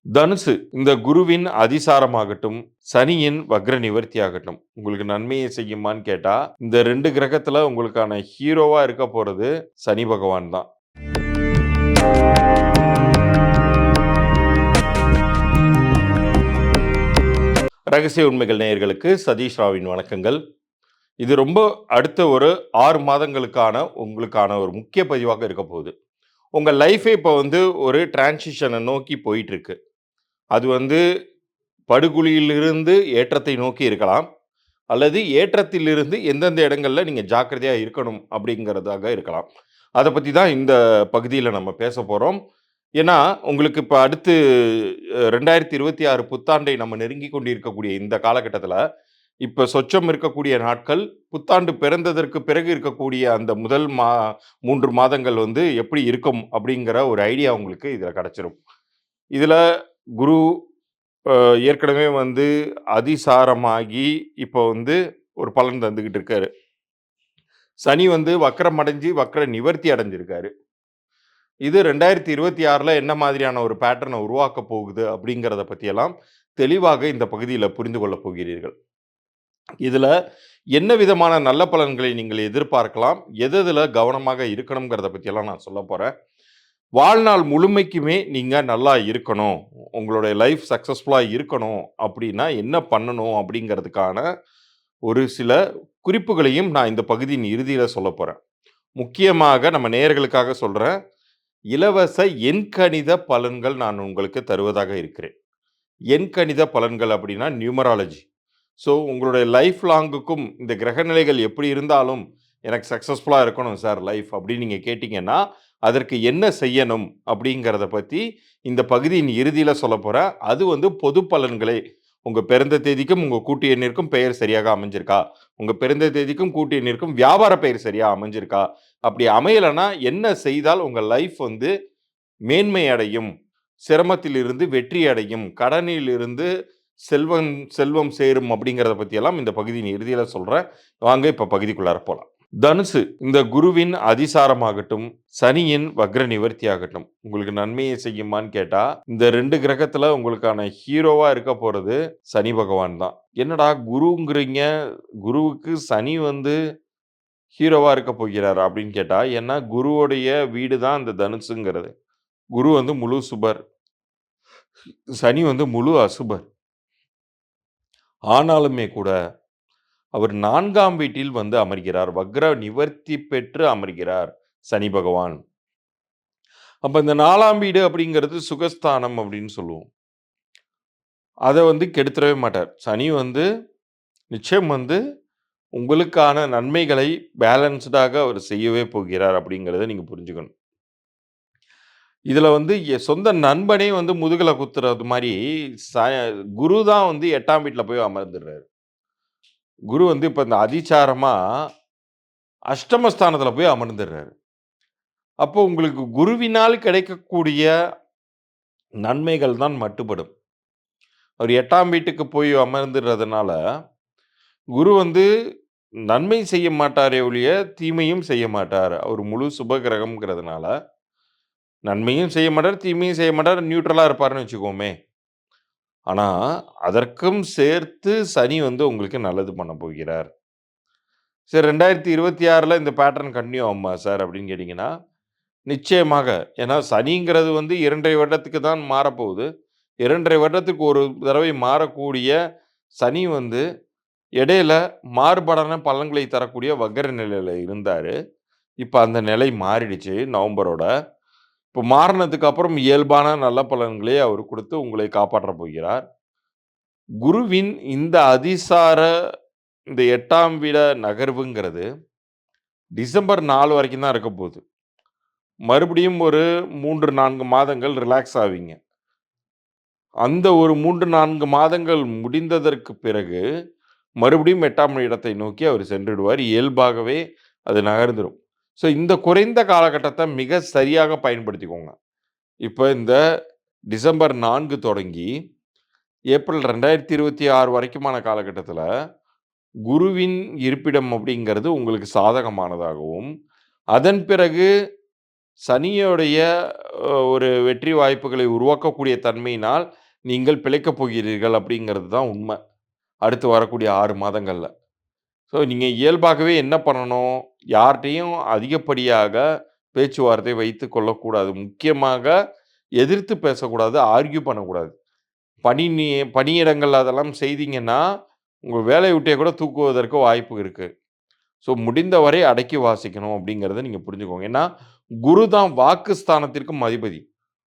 தனுசு இந்த குருவின் அதிசாரமாகட்டும், சனியின் வக்ர நிவர்த்தியாகட்டும், உங்களுக்கு நன்மையை செய்யுமான்னு கேட்டா, இந்த 2 கிரகத்துல உங்களுக்கான ஹீரோவா இருக்க போறது சனி பகவான் தான். ரகசிய உண்மைகள் நேயர்களுக்கு சதீஷ் ராவின் வணக்கங்கள். இது ரொம்ப அடுத்த ஒரு 6 மாதங்களுக்கான உங்களுக்கான ஒரு முக்கிய பதிவாக இருக்க போகுது. உங்க லைஃபே இப்போ வந்து ஒரு டிரான்சிஷன நோக்கி போயிட்டுருக்கு. அது வந்து படுகுழியிலிருந்து ஏற்றத்தை நோக்கி இருக்கலாம். அல்லது ஏற்றத்திலிருந்து எந்தெந்த இடங்கள்ல நீங்க ஜாக்கிரதையா இருக்கணும் அப்படிங்கிறதாக இருக்கலாம். அத பத்தி தான் இந்த பகுதியில நம்ம பேசப் போறோம். ஏன்னா, உங்களுக்கு இப்ப அடுத்து 2026 புத்தாண்டை நம்ம நெருங்கிக் கொண்டிருக்கக்கூடிய இந்த காலகட்டத்தில, இப்ப சொச்சம் இருக்கக்கூடிய நாட்கள், புத்தாண்டு பிறந்ததற்கு பிறகு இருக்கக்கூடிய அந்த முதல் 3 மாதங்கள் வந்து எப்படி இருக்கும் அப்படிங்கிற ஒரு ஐடியா உங்களுக்கு இதுல கிடைச்சிரும். இதுல குரு அ ஏற்கனவே வந்து அதிசாரமாகி, இப்போ வந்து ஒரு பலன் தந்துகிட்டு இருக்காரு. சனி வந்து வக்ரம் அடைஞ்சு, வக்ர நிவர்த்தி அடைஞ்சிருக்காரு. இது 2026ல என்ன மாதிரியான ஒரு பேட்டர்ன உருவாக்கப் போகுது அப்படிங்கிறத பத்தியெல்லாம் தெளிவாக இந்த பகுதியில புரிந்து கொள்ளப் போகிறீர்கள். இதுல என்ன விதமான நல்ல பலன்களை நீங்கள் எதிர்பார்க்கலாம்? எதுல கவனமாக இருக்கணும்ங்கிறத பத்தியெல்லாம் நான் சொல்லப் போறேன். வாழ்நாள் முழுமைக்குமே நீங்க நல்லா இருக்கணும். உங்களுடைய லைஃப் சக்சஸ்ஃபுல்லா இருக்கணும் அப்படின்னா என்ன பண்ணணும்? அப்படிங்கிறதுக்கான ஒரு சில குறிப்புகளையும் நான் இந்த பகுதியின் இறுதியில சொல்லப் போறேன். முக்கியமாக நம்ம நேயர்களுக்காக சொல்றேன். இலவச எண்கணித பலன்கள் நான் உங்களுக்கு தருவதாக இருக்கிறேன். எண்கணித பலன்கள் அப்படின்னா நியூமராலஜி. ஸோ உங்களுடைய லைஃப் லாங்குக்கும் இந்த கிரகநிலைகள் எப்படி இருந்தாலும் எனக்கு சக்சஸ்ஃபுல்லா இருக்கணும் சார் லைஃப் அப்படின்னு நீங்க கேட்டீங்கன்னா, அதற்கு என்ன செய்யணும் அப்படிங்கிறத பத்தி இந்த பகுதியின் இறுதியில சொல்லப் போறேன். அது வந்து பொது பலன்களே. உங்க பிறந்த தேதிக்கும், உங்க கூட்டு எண்ணிற்கும் பெயர் சரியாக அமைஞ்சிருக்கா? உங்க பிறந்த தேதிக்கும், கூட்டு எண்ணிற்கும் வியாபார பெயர் சரியா அமைஞ்சிருக்கா? அப்படி அமையலன்னா என்ன செய்தால் உங்க லைஃப் வந்து மேன்மை அடையும், சிரமத்திலிருந்து வெற்றி அடையும், கடனிலிருந்து செல்வம் செல்வம் சேரும் அப்படிங்கிறத பத்தியெல்லாம் இந்த பகுதியின் இறுதியில சொல்றேன். வாங்க இப்ப பகுதிக்குள்ளார போலாம். தனுசு இந்த குருவின் அதிசாரமாகட்டும், சனியின் வக்ர நிவர்த்தியாகட்டும், உங்களுக்கு நன்மையை செய்யுமான்னு கேட்டா, இந்த 2 கிரகத்துல உங்களுக்கான ஹீரோவா இருக்க போறது சனி பகவான் தான். என்னடா குருங்கிறீங்க, குருவுக்கு சனி வந்து ஹீரோவா இருக்க போகிறாரா? அப்படின்னு கேட்டா, ஏன்னா குருவுடைய வீடு தான் இந்த தனுசுங்கிறது. குரு வந்து முழு சுபர். சனி வந்து முழு அசுபர். ஆனாலுமே கூட அவர் 4ஆம் வீட்டில் வந்து அமர்கிறார். வக்ர நிவர்த்தி பெற்று அமர்கிறார் சனி பகவான். அப்ப இந்த 4ஆம் வீடு அப்படிங்கிறது சுகஸ்தானம் அப்படின்னு சொல்லுவோம். அத வந்து கெடுத்துறவே மாட்டார். சனி வந்து நிச்சயம் வந்து உங்களுக்கான நன்மைகளை பேலன்ஸ்டாக அவர் செய்யவே போகிறார் அப்படிங்கிறத நீங்க புரிஞ்சுக்கணும். இதுல வந்து சொந்த நண்பனே வந்து முதுகுல குத்துறது மாரி, ச குரு தான் வந்து 8ஆம் வீட்ல போய் அமர்ந்துடுறாரு. குரு வந்து இப்ப இந்த அதிசாரமா அஷ்டமஸ்தானத்துல போய் அமர்ந்துடுறாரு. அப்போ உங்களுக்கு குருவினால் கிடைக்கக்கூடிய நன்மைகள் தான் மட்டுப்படும். அவர் 8ஆம் வீட்டுக்கு போய் அமர்ந்துடுறதுனால, குரு வந்து நன்மை செய்ய மாட்டாரே ஒழிய, தீமையும் செய்ய மாட்டார். அவர் முழு சுப கிரகம்ங்கிறதுனால, நன்மையும் செய்ய மாட்டார், தீமையும் செய்ய மாட்டார். நியூட்ரலா இருப்பார்ன்னு வச்சுக்குவோமே. ஆனா, அதற்கும் சேர்த்து சனி வந்து உங்களுக்கு நல்லது பண்ண போகிறார். சரி 2026ல இந்த பேட்டர்ன் கன்டின்யூ ஆகுமா சார்? அப்படின்னு கேட்டீங்கன்னா, நிச்சயமாக. ஏன்னா சனிங்கிறது வந்து 2 1/2 வருடத்துக்கு தான் மாறப்போகுது. 2 1/2 வருடத்துக்கு ஒரு தடவை மாறக்கூடிய சனி வந்து இடையில மாறுபாடான பலன்களை தரக்கூடிய வக்ர நிலையில இருந்தாரு. இப்ப அந்த நிலை மாறிடுச்சு நவம்பரோட. இப்ப மாறுனதுக்கு அப்புறம் இயல்பான நல்ல பலன்களை அவர் குடுத்து உங்களை காப்பாற்றப் போகிறார். குருவின் இந்த அதிசார இந்த 8ஆம் வீட நகர்வுங்கிறது டிசம்பர் 4 வரைக்கும் தான் இருக்கப் போகுது. மறுபடியும் ஒரு 3, 4 மாதங்கள் ரிலாக்ஸ் ஆவீங்க. அந்த ஒரு 3, 4 மாதங்கள் முடிந்ததற்கு பிறகு, மறுபடியும் 8ஆம் இடத்தை நோக்கி அவர் சென்றுடுவார். இயல்பாகவே அது நகர்ந்துரும். ஸோ இந்த குறைந்த காலகட்டத்த மிக சரியாக பயன்படுத்திக்கோங்க. இப்ப இந்த டிசம்பர் 4 தொடங்கி, ஏப்ரல் 2026 வரைக்குமான காலகட்டத்தில, குருவின் இருப்பிடம் அப்படிங்கிறது உங்களுக்கு சாதகமானதாகவும், அதன் பிறகு சனியோடைய ஒரு வெற்றி வாய்ப்புகளை உருவாக்கக்கூடிய தன்மையினால் நீங்கள் பிழைக்கப் போகிறீர்கள் அப்படிங்கிறது தான் உண்ம. அடுத்து வரக்கூடிய 6 மாதங்கள்ல. ஸோ நீங்க இயல்பாகவே என்ன பண்ணணும்? யார்ட்டயும் அதிகப்படியாக பேச்சுவார்த்தை வைத்துக் கொள்ளக்கூடாது. முக்கியமாக எதிர்த்து பேசக்கூடாது, ஆர்க்யூ பண்ணக்கூடாது. பணி நீ பணியிடங்கள் அதெல்லாம் செய்தீங்கன்னா, உங்க வேலைய விட்டே கூட தூக்குவதற்கு வாய்ப்பு இருக்கு. ஸோ முடிந்தவரை அடக்கி வாசிக்கணும் அப்படிங்கிறத நீங்க புரிஞ்சுக்கோங்க. ஏன்னா, குரு தான் வாக்கு ஸ்தானத்திற்கும் அதிபதி.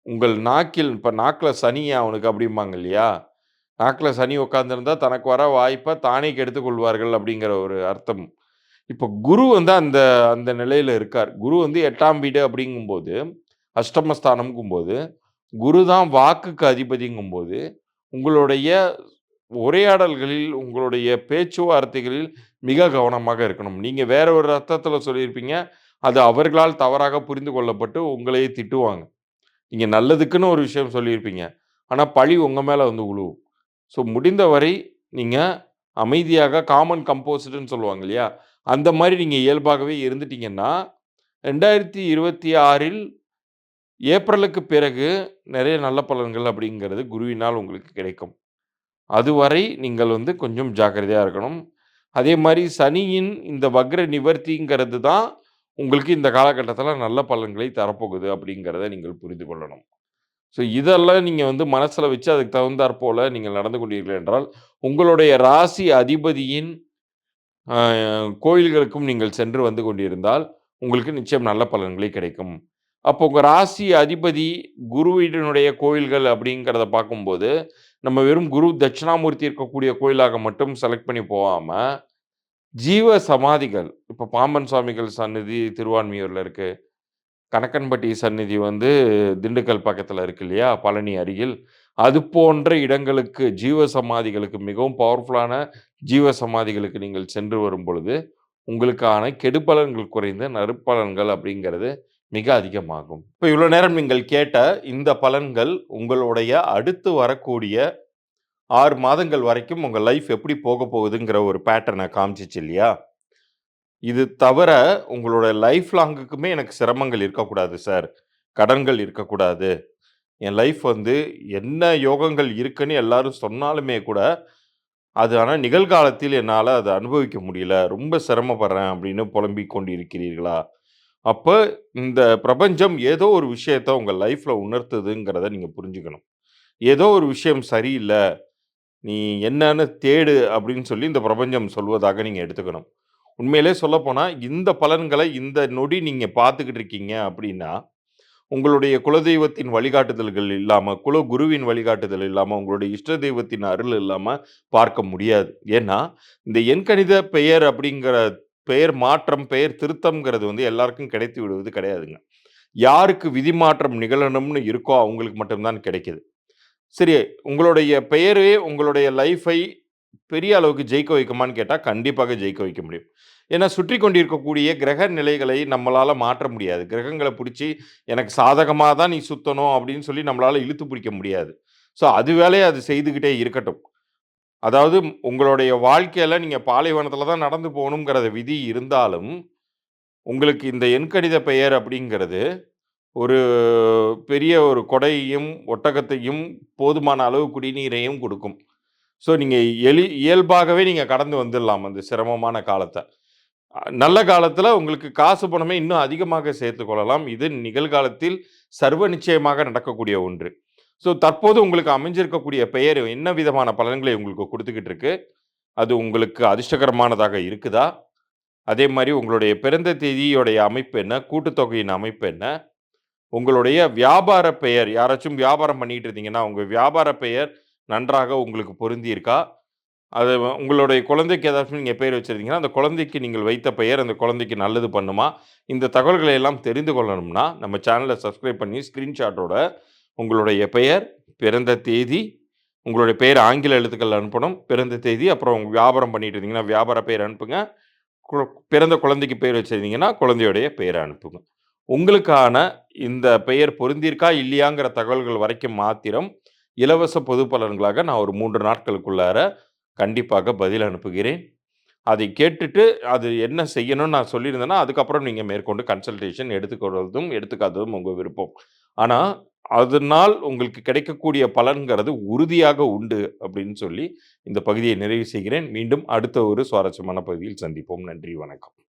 உங்கள் நாக்கில் இப்ப நாக்குல சனியா அவனுக்கு அப்படிம்பாங்க இல்லையா? நாக்குல சனி உட்கார்ந்திருந்தா தனக்கு வர வாய்ப்ப தானே கெடுத்துக் கொள்வார்கள் அப்படிங்கிற ஒரு அர்த்தம். இப்ப குரு வந்து அந்த அந்த நிலையில இருக்கார். குரு வந்து 8ஆம் வீடு அப்படிங்கும்போது, அஷ்டமஸ்தானம்ங்கும்போது, குரு தான் வாக்குக்கு அதிபதிங்கும்போது, உங்களுடைய உரையாடல்களில், உங்களுடைய பேச்சுவார்த்தைகளில் மிக கவனமாக இருக்கணும். நீங்க வேற ஒரு அர்த்தத்தில சொல்லியிருப்பீங்க. அது அவர்களால் தவறாக புரிந்து கொள்ளப்பட்டு உங்களையே திட்டுவாங்க. நீங்க நல்லதுக்குன்னு ஒரு விஷயம் சொல்லியிருப்பீங்க. ஆனா பழி உங்க மேல வந்து விழுவும். ஸோ முடிந்தவரை நீங்க அமைதியாக காமன் கம்போஸ்டுன்னு சொல்லுவாங்க இல்லையா? அந்த மாரி நீங்க இயல்பாகவே இருந்துட்டீங்கன்னா, 2026ல் ஏப்ரலுக்கு பிறகு நெறைய நல்ல பலன்கள் அப்படிங்கிறது குருவினால் உங்களுக்கு கிடைக்கும். அதுவரை நீங்கள் வந்து கொஞ்சம் ஜாக்கிரதையா இருக்கணும். அதே மாரி சனியின் இந்த வக்ர நிவர்த்திங்கிறது தான் உங்களுக்கு இந்த காலகட்டத்தில நல்ல பலன்களை தரப்போகுது அப்படிங்கிறத நீங்கள் புரிந்து கொள்ளணும். ஸோ இதெல்லாம் நீங்க வந்து மனசுல வச்சு அதுக்கு தகுந்தாற் போல நீங்கள் நடந்து கொண்டீர்கள் என்றால், உங்களுடைய ராசி அதிபதியின் அ கோயில்களுக்கும் நீங்கள் சென்று வந்து கொண்டிருந்தால், உங்களுக்கு நிச்சயம் நல்ல பலன்களே கிடைக்கும். அப்போ உங்க ராசி அதிபதி குருவினுடைய கோயில்கள் அப்படிங்கிறத பார்க்கும்போது, நம்ம வெறும் குரு தட்சிணாமூர்த்தி இருக்கக்கூடிய கோயிலாக மட்டும் செலக்ட் பண்ணி போகாம, ஜீவ சமாதிகள் இப்ப பாம்பன் சுவாமிகள் சன்னதி திருவான்மியூர்ல இருக்கு. கணக்கன்பட்டி சந்நிதி வந்து திண்டுக்கல் பக்கத்துல இருக்கு இல்லையா? பழனி அருகில். அது போன்ற இடங்களுக்கு ஜீவ சமாதிகளுக்கு மிகவும் பவர்ஃபுல்லான ஜீவ சமாதிகளுக்கு நீங்கள் சென்று வரும்பொழுது, உங்களுக்கான கெடுபலன்கள் குறைந்து நற்பலன்கள் அப்படிங்கிறது மிக அதிகமாகும். இப்ப இவ்வளோ நேரம் நீங்கள் கேட்ட இந்த பலன்கள் உங்களுடைய அடுத்து வரக்கூடிய 6 மாதங்கள் வரைக்கும் உங்க லைஃப் எப்படி போக போகுதுங்கிற ஒரு பேட்டர்ன காமிச்சுச்சு இல்லையா? இது தவிர உங்களோட லைஃப் லாங்குக்குமே எனக்கு சிரமங்கள் இருக்கக்கூடாது சார். கடன்கள் இருக்கக்கூடாது. என் லைஃப் வந்து என்ன யோகங்கள் இருக்குன்னு எல்லாரும் சொன்னாலுமே கூட, அது ஆனா நிகழ்காலத்தில் என்னால அத அனுபவிக்க முடியல. ரொம்ப சிரமப்படுறேன் அப்படின்னு புலம்பிக் கொண்டிருக்கிறீர்களா? அப்ப இந்த பிரபஞ்சம் ஏதோ ஒரு விஷயத்த உங்க லைஃப்ல உணர்த்துதுங்கிறத நீங்க புரிஞ்சுக்கணும். ஏதோ ஒரு விஷயம் சரியில்ல. நீ என்னன்னு தேடு அப்படின்னு சொல்லி இந்த பிரபஞ்சம் சொல்வதாக நீங்க எடுத்துக்கணும். உண்மையிலே சொல்லப்போனா, இந்த பலன்கள இந்த நொடி நீங்க பார்த்துக்கிட்டு இருக்கீங்க அப்படின்னா, உங்களுடைய குலதெய்வத்தின் வழிகாட்டுதல்கள் இல்லாம, குலகுருவின் வழிகாட்டுதல் இல்லாம, உங்களுடைய இஷ்ட தெய்வத்தின் அருள் இல்லாம பார்க்க முடியாது. ஏன்னா, இந்த எண்கணித பெயர் அப்படிங்கிற பெயர் மாற்றம், பெயர் திருத்தம்ங்கிறது வந்து எல்லாருக்கும் கிடைத்து விடுவது கிடையாதுங்க. யாருக்கு விதி மாற்றம் நிகழணும்னு இருக்கோ, அவங்களுக்கு மட்டும் தான் கிடைக்குது. சரி, உங்களுடைய பெயரே உங்களுடைய லைஃபை பெரிய அளவுக்கு ஜெயிக்க வைக்குமான்னு கேட்டா, கண்டிப்பாக ஜெயிக்க வைக்க முடியும். ஏன்னா, சுற்றிக் கொண்டிருக்கக்கூடிய கிரக நிலைகளை நம்மளால மாற்ற முடியாது. கிரகங்கள புடிச்சு, "எனக்கு சாதகமா தான் நீ சுத்தணும்" அப்படின்னு சொல்லி நம்மளால இழுத்து பிடிக்க முடியாது. ஸோ, அது வேலைய அது செய்துகிட்டே இருக்கட்டும். அதாவது உங்களுடைய வாழ்க்கையில நீங்க பாலைவனத்தில தான் நடந்து போகணுங்கிறத விதி இருந்தாலும், உங்களுக்கு இந்த எண்கணித பெயர் அப்படிங்கிறது ஒரு பெரிய ஒரு கொடையையும், ஒட்டகத்தையும், போதுமான அளவு குடிநீரையும் குடுக்கும். ஸோ நீங்க இயல்பாகவே நீங்க கடந்து வந்துடலாம் அந்த சிரமமான காலத்த. நல்ல காலத்துல உங்களுக்கு காசு, பணமே இன்னும் அதிகமாக சேர்த்துக் கொள்ளலாம். இது நிகழ்காலத்தில் சர்வ நிச்சயமாக நடக்கக்கூடிய ஒன்று. ஸோ தற்போது உங்களுக்கு அமைஞ்சிருக்கக்கூடிய பெயர் என்ன விதமான பலன்களை உங்களுக்கு குடுத்துக்கிட்டு இருக்கு? அது உங்களுக்கு அதிர்ஷ்டகரமானதாக இருக்குதா? அதே மாரி உங்களுடைய பிறந்த தேதியோடைய அமைப்பு என்ன? கூட்டுத்தொகையின் அமைப்பு என்ன? உங்களுடைய வியாபார பெயர் யாராச்சும் வியாபாரம் பண்ணிட்டு இருந்தீங்கன்னா, உங்க வியாபார பெயர் நன்றாக உங்களுக்கு பொருந்தியிருக்கா? அது உங்களுடைய குழந்தைக்கு ஏதாச்சும் நீங்க பெயர் வச்சிருந்தீங்கன்னா, அந்த குழந்தைக்கு நீங்கள் வைத்த பெயர் அந்த குழந்தைக்கு நல்லது பண்ணுமா? இந்த தகவல்களை எல்லாம் தெரிந்து கொள்ளணும்னா, நம்ம சேனல சப்ஸ்கிரைப் பண்ணி ஸ்கிரீன்ஷாட்டோட உங்களுடைய பெயர், பிறந்த தேதி, உங்களுடைய பெயர் ஆங்கில எழுத்துக்கள் அனுப்பணும். பிறந்த தேதி, அப்புறம் உங்க வியாபாரம் பண்ணிட்டு இருந்தீங்கன்னா, வியாபார பெயர் அனுப்புங்க. கு பிறந்த குழந்தைக்கு பெயர் வச்சிருந்தீங்கன்னா, குழந்தையுடைய பெயர அனுப்புங்க. உங்களுக்கான இந்த பெயர் பொருந்தியிருக்கா? இல்லையாங்கிற தகவல்கள் வரைக்கும் மாத்திரம், இலவச பொது பலன்களாக நான் ஒரு 3 நாட்களுக்குள்ளார கண்டிப்பாக பதில் அனுப்புகிறேன். அதை கேட்டுட்டு அது என்ன செய்யணும்னு நான் சொல்லியிருந்தேன்னா, அதுக்கப்புறம் நீங்க மேற்கொண்டு கன்சல்டேஷன் எடுத்துக்கொள்வதும், எடுத்துக்காததும் உங்க விருப்பம். ஆனா, அதனால் உங்களுக்கு கிடைக்கக்கூடிய பலன்கிறது உறுதியாக உண்டு அப்படின்னு சொல்லி, இந்த பகுதியை நிறைவு செய்கிறேன். மீண்டும் அடுத்த ஒரு சுவாரஸ்யமான பகுதியில் சந்திப்போம். நன்றி, வணக்கம்.